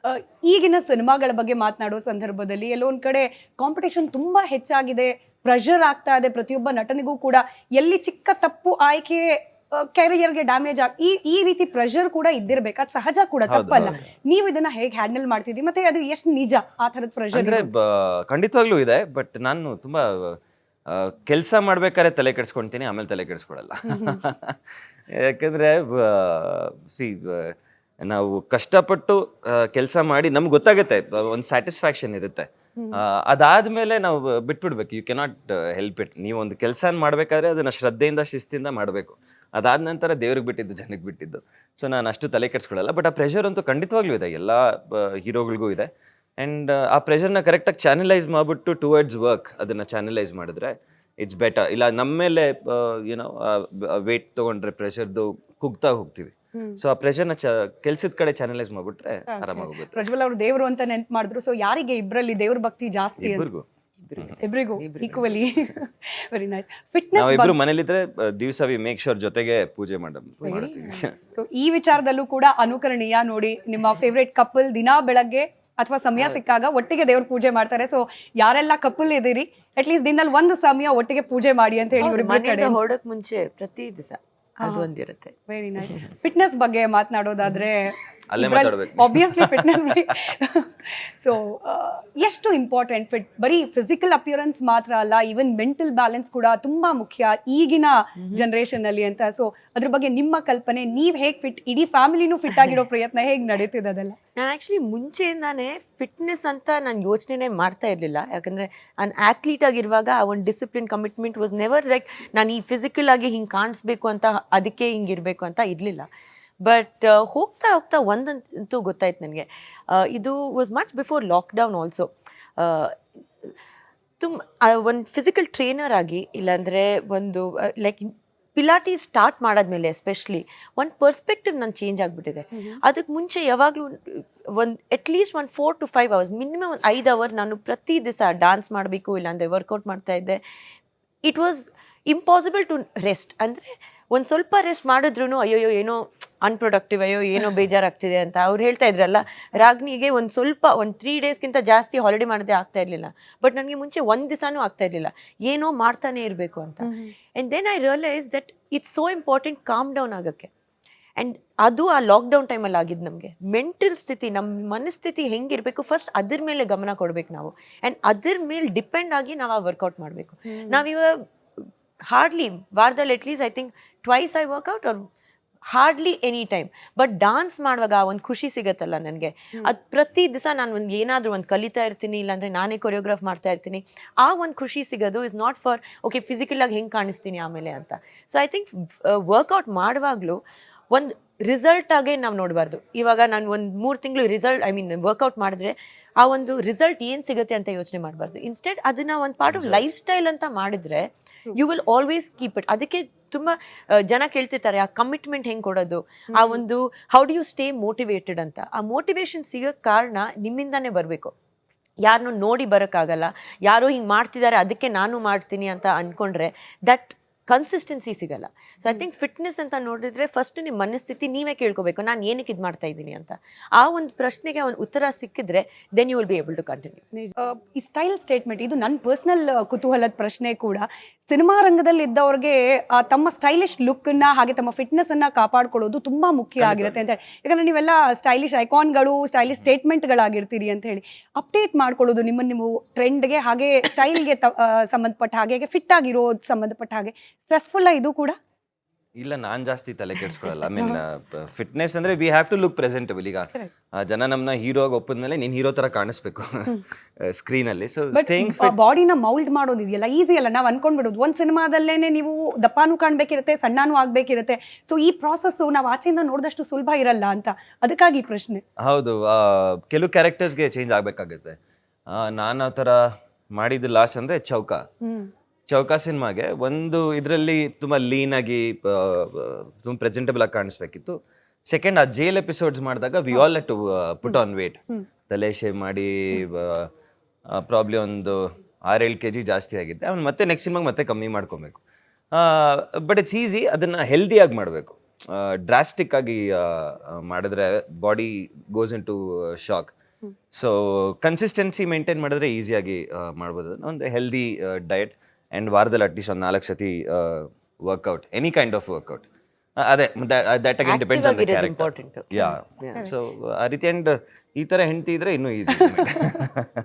ಆ, ಈಗಿನ ಸಿನಿಮಾಗಳ ಬಗ್ಗೆ ಮಾತನಾಡೋ ಸಂದರ್ಭದಲ್ಲಿ ಎಲ್ಲೋ ಒಂದ್ ಕಡೆ ಕಾಂಪಿಟೇಷನ್ ತುಂಬಾ ಹೆಚ್ಚಾಗಿದೆ, ಪ್ರೆಷರ್ ಆಗ್ತಾ ಇದೆ ಪ್ರತಿಯೊಬ್ಬ ನಟನಿಗೂ ಕೂಡ. ಎಲ್ಲಿ ಚಿಕ್ಕ ತಪ್ಪು ಆಯ್ಕೆ ಕೆರಿಯರ್ಗೆ ಡ್ಯಾಮೇಜ್ ಈ ರೀತಿ ಪ್ರೆಷರ್ ಕೂಡ ಇದ್ದಿರ್ಬೇಕು, ಅದು ಸಹಜ ಕೂಡ, ತಪ್ಪಲ್ಲ. ನೀವು ಇದನ್ನ ಹೇಗೆ ಹ್ಯಾಂಡಲ್ ಮಾಡ್ತಿದ್ದೀವಿ ಮತ್ತೆ ಅದು ಎಷ್ಟು ನಿಜ ಆ ಥರದ ಪ್ರೆಷರ್? ಅಂದ್ರೆ ಖಂಡಿತವಾಗ್ಲೂ ಇದೆ, ಬಟ್ ನಾನು ತುಂಬಾ ಕೆಲಸ ಮಾಡ್ಬೇಕಾದ್ರೆ ತಲೆ ಕೆಡ್ಸ್ಕೊಂತೀನಿ, ಆಮೇಲೆ ತಲೆ ಕೆಡ್ಸ್ಕೊಳಲ್ಲ. ಯಾಕಂದ್ರೆ ನಾವು ಕಷ್ಟಪಟ್ಟು ಕೆಲಸ ಮಾಡಿ ನಮ್ಗೆ ಗೊತ್ತಾಗುತ್ತೆ, ಒಂದು ಸ್ಯಾಟಿಸ್ಫ್ಯಾಕ್ಷನ್ ಇರುತ್ತೆ. ಅದಾದ್ಮೇಲೆ ನಾವು ಬಿಟ್ಬಿಡ್ಬೇಕು. You cannot help it. ನೀವು ಒಂದು ಕೆಲಸ ಮಾಡ್ಬೇಕಾದ್ರೆ ಅದನ್ನ ಶ್ರದ್ಧೆಯಿಂದ ಶಿಸ್ತಿಂದ ಮಾಡಬೇಕು. ಅದಾದ ನಂತರ ದೇವ್ರಿಗೆ ಬಿಟ್ಟಿದ್ದು, ಜನಕ್ಕೆ ಬಿಟ್ಟಿದ್ದು. ಸೊ ನಾನು ಅಷ್ಟು ತಲೆ ಕೆಡ್ಸ್ಕೊಳ್ಳಲ್ಲ. ಬಟ್ ಆ ಪ್ರೆಷರ್ ಅಂತೂ ಖಂಡಿತವಾಗ್ಲೂ ಇದೆ, ಎಲ್ಲ ಹೀರೋಗಳಿಗೂ ಇದೆ. ಆ್ಯಂಡ್ ಆ ಪ್ರೆಷರ್ನ ಕರೆಕ್ಟಾಗಿ ಚಾನಲೈಸ್ ಮಾಡಿಬಿಟ್ಟು ಟುವರ್ಡ್ಸ್ ವರ್ಕ್ ಅದನ್ನು ಚಾನಲೈಸ್ ಮಾಡಿದ್ರೆ ಇಟ್ಸ್ ಬೆಟರ್. ಇಲ್ಲ ನಮ್ಮ ಮೇಲೆ ಏನೋ ವೇಟ್ ತೊಗೊಂಡ್ರೆ ಪ್ರೆಷರ್ದು ಕುಗ್ತಾ ಹೋಗ್ತೀವಿ. ಸೊ ಆ ಪ್ರೆಷರ್ನ ಕೆಲ್ಸದ ಕಡೆ ಚಾನಲೈಸ್ ಮಾಡ್ಬಿಟ್ರೆ ಆರಾಮಾಗಿ ಹೋಗುತ್ತೆ. ಪ್ರಜ್ವಲ್ ಅವರು ದೇವರು ಅಂತ ನೆನ್ಪು ಮಾಡಿದ್ರು. ಸೊ ಯಾರಿಗೆ ಇಬ್ಬರಲ್ಲಿ ದೇವ್ರ ಭಕ್ತಿ ಜಾಸ್ತಿ? ಇಬ್ಬರಿಗೂ ಈಕ್ವಲಿ. Very nice. ಫಿಟ್ನೆಸ್ ನಾವಿಬ್ರು ಮನೇಲಿದ್ರೆ ದಿವಸ ವಿ ಮೇಕ್ ಶೋರ್ ಜೊತೆಗೆ ಪೂಜೆ ಮಾಡ್ತೀವಿ. ಸೊ ಈ ವಿಚಾರದಲ್ಲೂ ಕೂಡ ಅನುಕರಣೀಯ. ನೋಡಿ, ನಿಮ್ಮ ಫೇವ್ರೇಟ್ ಕಪಲ್ ದಿನಾ ಬೆಳಗ್ಗೆ ಅಥವಾ ಸಮಯ ಸಿಕ್ಕಾಗ ಒಟ್ಟಿಗೆ ದೇವ್ರ ಪೂಜೆ ಮಾಡ್ತಾರೆ. ಸೊ ಯಾರೆಲ್ಲ ಕಪಲ್ ಇದೀರಿ, ಅಟ್ ಲೀಸ್ಟ್ ದಿನದಲ್ಲಿ ಒಂದು ಸಮಯ ಒಟ್ಟಿಗೆ ಪೂಜೆ ಮಾಡಿ ಅಂತ ಹೇಳಿ ಇವ್ರಿಬ್ರ ಕಡೆ ಹೊರಡಕ್ ಮುಂಚೆ ಪ್ರತಿ ದಿವಸ ಅದು ಒಂದಿರುತ್ತೆ. Very nice. ಫಿಟ್ನೆಸ್ ಬಗ್ಗೆ ಮಾತನಾಡೋದಾದ್ರೆ ಅಲ್ಲೇ ಮಾತಾಡ್ಬೇಕು. Obviously fitness. ಸೊ ಎಷ್ಟು ಇಂಪಾರ್ಟೆಂಟ್ ಫಿಟ್? ಬರೀ ಫಿಸಿಕಲ್ ಅಪಿಯರೆನ್ಸ್ ಮಾತ್ರ ಅಲ್ಲ, ಈವನ್ ಮೆಂಟಲ್ ಬ್ಯಾಲೆನ್ಸ್ ಕೂಡ ತುಂಬಾ ಮುಖ್ಯ ಈಗಿನ ಜನರೇಷನ್ ಅಲ್ಲಿ ಅಂತ. ಸೊ ಅದ್ರ ಬಗ್ಗೆ ನಿಮ್ಮ ಕಲ್ಪನೆ, ನೀವ್ ಹೇಗ್ ಫಿಟ್, ಇಡೀ ಫ್ಯಾಮಿಲಿನೂ ಫಿಟ್ ಆಗಿರೋ ಪ್ರಯತ್ನ ಹೇಗ್ ನಡೀತಿದೆ ಅದೆಲ್ಲ? ನಾನು ಆ್ಯಕ್ಚುಲಿ ಮುಂಚೆಯಿಂದಾನೇ ಫಿಟ್ನೆಸ್ ಅಂತ ನಾನು ಯೋಚನೆ ಮಾಡ್ತಾ ಇರಲಿಲ್ಲ. ಯಾಕಂದರೆ ನಾನು ಆ್ಯಕ್ಲೀಟ್ ಆಗಿರುವಾಗ ಆ ಒಂದು discipline commitment was never like ನಾನು ಈ ಫಿಸಿಕಲ್ ಆಗಿ ಹಿಂಗೆ ಕಾಣಿಸ್ಬೇಕು ಅಂತ, ಅದಕ್ಕೆ ಹಿಂಗಿರಬೇಕು ಅಂತ ಇರಲಿಲ್ಲ. ಬಟ್ ಹೋಗ್ತಾ ಹೋಗ್ತಾ ಒಂದಂತೂ ಗೊತ್ತಾಯ್ತು ನನಗೆ. ಇದು was much before lockdown also. ಒಂದು ಫಿಸಿಕಲ್ ಟ್ರೈನರ್ ಆಗಿ, ಇಲ್ಲಾಂದರೆ ಒಂದು ಲೈಕ್ ಪಿಲಾಟಿ ಸ್ಟಾರ್ಟ್ ಮಾಡಾದ್ಮೇಲೆ ಎಸ್ಪೆಷಲಿ ಒಂದು ಪರ್ಸ್ಪೆಕ್ಟಿವ್ ನಾನು ಚೇಂಜ್ ಆಗಿಬಿಟ್ಟಿದೆ. ಅದಕ್ಕೆ ಮುಂಚೆ ಯಾವಾಗಲೂ at least 4 to 5 hours minimum 5 hour ನಾನು ಪ್ರತಿ ದಿವಸ ಡಾನ್ಸ್ ಮಾಡಬೇಕು, ಇಲ್ಲಾಂದರೆ ವರ್ಕೌಟ್ ಮಾಡ್ತಾಯಿದ್ದೆ. It was impossible to rest. ಅಂದರೆ ಒಂದು ಸ್ವಲ್ಪ ರೆಸ್ಟ್ ಮಾಡಿದ್ರು ಅಯ್ಯೋ ಏನೋ ಅನ್ಪ್ರೊಡಕ್ಟಿವ್, ಅಯ್ಯೋ ಏನೋ ಬೇಜಾರಾಗ್ತಿದೆ ಅಂತ ಅವ್ರು ಹೇಳ್ತಾ ಇದ್ರಲ್ಲ. ರಾಗ್ನಿಗೆ ಒಂದು 3 daysಗಿಂತ ಜಾಸ್ತಿ ಹಾಲಿಡೇ ಮಾಡೋದೇ ಆಗ್ತಾ ಇರಲಿಲ್ಲ. ಬಟ್ ನನಗೆ ಮುಂಚೆ ಒಂದು ದಿವಸನೂ ಆಗ್ತಾ ಇರಲಿಲ್ಲ, ಏನೋ ಮಾಡ್ತಾನೆ ಇರಬೇಕು ಅಂತ. And then I realise that it's so important calm down ಆಗೋಕ್ಕೆ. ಆ್ಯಂಡ್ ಅದು ಆ ಲಾಕ್ಡೌನ್ ಟೈಮಲ್ಲಿ ಆಗಿದ್ದು ನಮಗೆ. ಮೆಂಟಲ್ ಸ್ಥಿತಿ, ನಮ್ಮ ಮನಸ್ಥಿತಿ ಹೆಂಗಿರಬೇಕು ಫಸ್ಟ್ ಅದ್ರ ಮೇಲೆ ಗಮನ ಕೊಡಬೇಕು ನಾವು. ಆ್ಯಂಡ್ ಅದ್ರ ಮೇಲೆ ಡಿಪೆಂಡ್ ಆಗಿ ನಾವು ಆ ವರ್ಕೌಟ್ ಮಾಡಬೇಕು. ನಾವಿವಾಗ ಹಾರ್ಡ್ಲಿ ವಾರದಲ್ಲಿ at least I think twice I workout or hardly any time. But dance ಮಾಡುವಾಗ ಒಂದು ಖುಷಿ ಸಿಗತ್ತಲ್ಲ ನನಗೆ, ಅದು ಪ್ರತಿ ದಿವಸ ನಾನು ಒಂದು ಏನಾದರೂ ಒಂದು ಕಲಿತಾ ಇರ್ತೀನಿ, ಇಲ್ಲಾಂದರೆ ನಾನೇ ಕೊರಿಯೋಗ್ರಾಫ್ ಮಾಡ್ತಾ ಇರ್ತೀನಿ. ಆ ಒಂದು ಖುಷಿ ಸಿಗೋದು ಇಸ್ ನಾಟ್ ಫಾರ್ ಓಕೆ ಫಿಸಿಕಲಾಗಿ ಹೆಂಗೆ ಕಾಣಿಸ್ತೀನಿ ಆಮೇಲೆ ಅಂತ. ಸೊ ಐ ಥಿಂಕ್ ವರ್ಕೌಟ್ ಮಾಡುವಾಗಲೂ ಒಂದು ರಿಸಲ್ಟಾಗೇ ನಾವು ನೋಡಬಾರ್ದು. ಇವಾಗ ನಾನು ಒಂದು 3 ತಿಂಗಳು ವರ್ಕೌಟ್ ಮಾಡಿದ್ರೆ ಆ ಒಂದು ರಿಸಲ್ಟ್ ಏನು ಸಿಗುತ್ತೆ ಅಂತ ಯೋಚನೆ ಮಾಡಬಾರ್ದು. ಇನ್ಸ್ಟೆಡ್ ಅದನ್ನು ಒಂದು ಪಾರ್ಟ್ ಆಫ್ ಲೈಫ್ ಸ್ಟೈಲ್ ಅಂತ ಮಾಡಿದ್ರೆ you will always keep it. ಅದಕ್ಕೆ ತುಂಬ ಜನ ಕೇಳ್ತಿರ್ತಾರೆ ಆ ಕಮಿಟ್ಮೆಂಟ್ ಹೆಂಗೆ ಕೊಡೋದು, ಆ ಒಂದು how do you stay motivated ಅಂತ. ಆ ಮೋಟಿವೇಶನ್ ಸಿಗೋಕ್ಕೆ ಕಾರಣ ನಿಮ್ಮಿಂದಾನೇ ಬರಬೇಕು. ಯಾರನ್ನೂ ನೋಡಿ ಬರೋಕ್ಕಾಗಲ್ಲ. ಯಾರೋ ಹಿಂಗೆ ಮಾಡ್ತಿದ್ದಾರೆ ಅದಕ್ಕೆ ನಾನು ಮಾಡ್ತೀನಿ ಅಂತ ಅಂದ್ಕೊಂಡ್ರೆ ದಟ್ ಕನ್ಸಿಸ್ಟೆನ್ಸಿ ಸಿಗಲ್ಲ. ಸೊ ಐ ಥಿಂಕ್ ಫಿಟ್ನೆಸ್ ಅಂತ ನೋಡಿದ್ರೆ ಫಸ್ಟ್ ನಿಮ್ಮ ಮನಸ್ಥಿತಿ ನೀವೇ ಕೇಳ್ಕೋಬೇಕು, ನಾನು ಏನಕ್ಕೆ ಇದು ಮಾಡ್ತಾ ಇದ್ದೀನಿ ಅಂತ. ಆ ಒಂದು ಪ್ರಶ್ನೆಗೆ ಒಂದು ಉತ್ತರ ಸಿಕ್ಕಿದ್ರೆ then you will be able to continue. ಈ ಸ್ಟೈಲ್ ಸ್ಟೇಟ್ಮೆಂಟ್ ಇದು ನನ್ನ ಪರ್ಸನಲ್ ಕುತೂಹಲದ ಪ್ರಶ್ನೆ ಕೂಡ. ಸಿನಿಮಾ ರಂಗದಲ್ಲಿ ಇದ್ದವ್ರಿಗೆ ತಮ್ಮ ಸ್ಟೈಲಿಶ್ ಲುಕ್ನ ಹಾಗೆ ತಮ್ಮ ಫಿಟ್ನೆಸ್ ಅನ್ನ ಕಾಪಾಡ್ಕೊಳ್ಳೋದು ತುಂಬಾ ಮುಖ್ಯ ಆಗಿರುತ್ತೆ ಅಂತ ಹೇಳಿ. ಯಾಕಂದ್ರೆ ನೀವೆಲ್ಲ ಸ್ಟೈಲಿಶ್ ಐಕಾನ್ಗಳು, ಸ್ಟೈಲಿಶ್ ಸ್ಟೇಟ್ಮೆಂಟ್ಗಳಾಗಿರ್ತೀರಿ ಅಂತ ಹೇಳಿ. ಅಪ್ಡೇಟ್ ಮಾಡ್ಕೊಳ್ಳೋದು ನಿಮ್ಮನ್ನು ನೀವು ಟ್ರೆಂಡ್ಗೆ ಹಾಗೆ ಸ್ಟೈಲ್ಗೆ ಸಂಬಂಧಪಟ್ಟ ಹಾಗೆ ಫಿಟ್ ಆಗಿರೋದು ಸಂಬಂಧಪಟ್ಟ ಹಾಗೆ ಸ್ಟ್ರೆಸ್ಫುಲ್ ಇದು ಕೂಡ? ಇಲ್ಲ, ನಾನ್ ಜಾಸ್ತಿ ತಲೆ ಕೆಡ್ಸ್ಕೊಳಲ್ಲ. ಐ ಮೀನ್ ಫಿಟ್ನೆಸ್ ಅಂದ್ರೆ we have to look presentable. ಈಗ ಜನ ನಮ್ಮನ್ನ ಹೀರೋ ಆಗಿ ಒಪ್ಪಿದ್ಮೇಲೆ ನೀನ್ ಹೀರೋ ತರ ಕಾಣಿಸ್ಬೇಕು ಸ್ಕ್ರೀನ್ ಅಲ್ಲಿ. ಸೊ ಸ್ಟೇಯಿಂಗ್ ಫಿಟ್, ಬಾಡಿನ ಮೌಲ್ಡ್ ಮಾಡೋದು ಇದೆಯಲ್ಲ ಈಸಿ ಅಲ್ಲ. ನಾವು ಅನ್ಕೊಂಡ್ಬಿಡೋದು ಒಂದ್ ಸಿನಿಮಾದಲ್ಲೇನೆ ನೀವು ದಪ್ಪನೂ ಕಾಣ್ಬೇಕಿರುತ್ತೆ, ಸಣ್ಣನೂ ಆಗ್ಬೇಕಿರುತ್ತೆ. ಸೊ ಈ ಪ್ರಾಸೆಸ್ ನಾವು ಆಚೆಯಿಂದ ನೋಡಿದಷ್ಟು ಸುಲಭ ಇರಲ್ಲ ಅಂತ, ಅದಕ್ಕಾಗಿ ಪ್ರಶ್ನೆ. ಹೌದು, ಕೆಲವು ಕ್ಯಾರೆಕ್ಟರ್ಸ್ಗೆ ಚೇಂಜ್ ಆಗ್ಬೇಕಾಗುತ್ತೆ. ನಾನು ಆ ಥರ ಮಾಡಿದ್ದು ಲಾಸ್ಟ್ ಅಂದ್ರೆ ಚೌಕ ಸಿನಿಮಾಗೆ ಒಂದು ಇದರಲ್ಲಿ ತುಂಬ ಲೀನಾಗಿ ತುಂಬ ಪ್ರೆಸೆಂಟಬಲ್ ಆಗಿ ಕಾಣಿಸ್ಬೇಕಿತ್ತು. ಸೆಕೆಂಡ್ ಆ ಜೇಲ್ ಎಪಿಸೋಡ್ಸ್ ಮಾಡಿದಾಗ we all to put on weight. ತಲೆ ಶೇವ್ ಮಾಡಿ ಪ್ರಾಬ್ಲಿ ಒಂದು 6-7 kg ಜಾಸ್ತಿ ಆಗಿದ್ದೆ. ಅವ್ನು ಮತ್ತೆ ನೆಕ್ಸ್ಟ್ ಸಿನಿಮಾಗೆ ಮತ್ತೆ ಕಮ್ಮಿ ಮಾಡ್ಕೊಬೇಕು. ಬಟ್ ಇಟ್ಸ್ ಈಸಿ, ಅದನ್ನು ಹೆಲ್ದಿಯಾಗಿ ಮಾಡಬೇಕು. ಡ್ರಾಸ್ಟಿಕ್ ಆಗಿ ಮಾಡಿದ್ರೆ body goes into shock. So consistency maintain ಮಾಡಿದ್ರೆ ಈಸಿಯಾಗಿ ಮಾಡ್ಬೋದು. ಒಂದು ಹೆಲ್ದಿ ಡಯಟ್ ಆ್ಯಂಡ್ ವಾರದಲ್ಲಿ ಅಟ್ಲೀಸ್ಟ್ ಒಂದು 4 ಸತಿ workout, any kind of workout. ಅದೇ that again depends on the character. Important. Yeah, so ಆ ರೀತಿ. ಆ್ಯಂಡ್ ಈ ಥರ ಹೆಂಡತಿ ಇದ್ರೆ ಇನ್ನೂ ಈಸಿ.